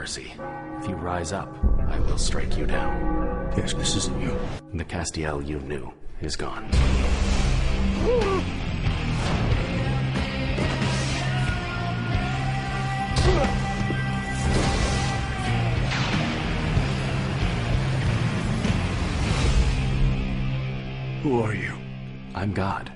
mercy. If you rise up, I will strike you down. Yes, this isn't you. The Castiel you knew is gone. Who are you? I'm God.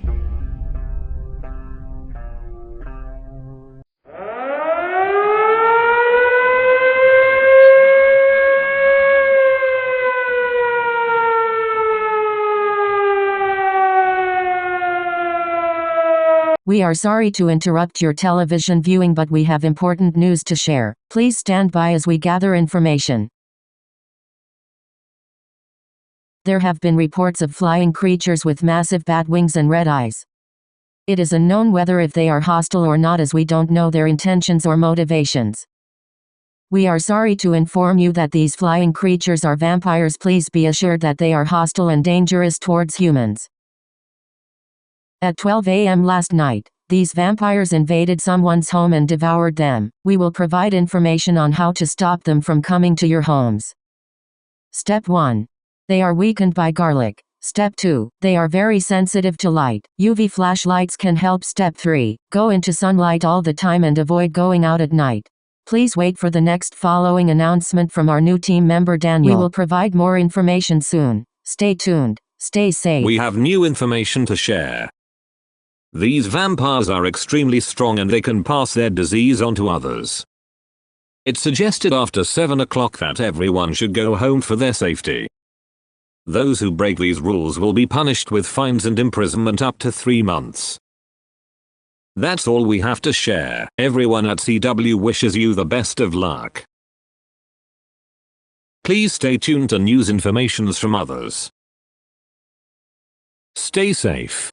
We are sorry to interrupt your television viewing, but we have important news to share. Please stand by as we gather information. There have been reports of flying creatures with massive bat wings and red eyes. It is unknown whether if they are hostile or not, as we don't know their intentions or motivations. We are sorry to inform you that these flying creatures are vampires. Please be assured that they are hostile and dangerous towards humans. At 12 a.m. last night, these vampires invaded someone's home and devoured them. We will provide information on how to stop them from coming to your homes. Step 1. They are weakened by garlic. Step 2. They are very sensitive to light. UV flashlights can help. Step 3. Go into sunlight all the time and avoid going out at night. Please wait for the next following announcement from our new team member Daniel. We will provide more information soon. Stay tuned. Stay safe. We have new information to share. These vampires are extremely strong and they can pass their disease on to others. It's suggested after 7 o'clock that everyone should go home for their safety. Those who break these rules will be punished with fines and imprisonment up to 3 months. That's all we have to share. Everyone at CW wishes you the best of luck. Please stay tuned to news informations from others. Stay safe.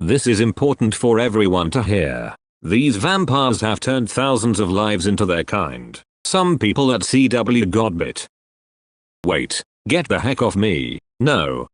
This is important for everyone to hear. These vampires have turned thousands of lives into their kind. Some people at CW got bit. Wait, get the heck off me. No,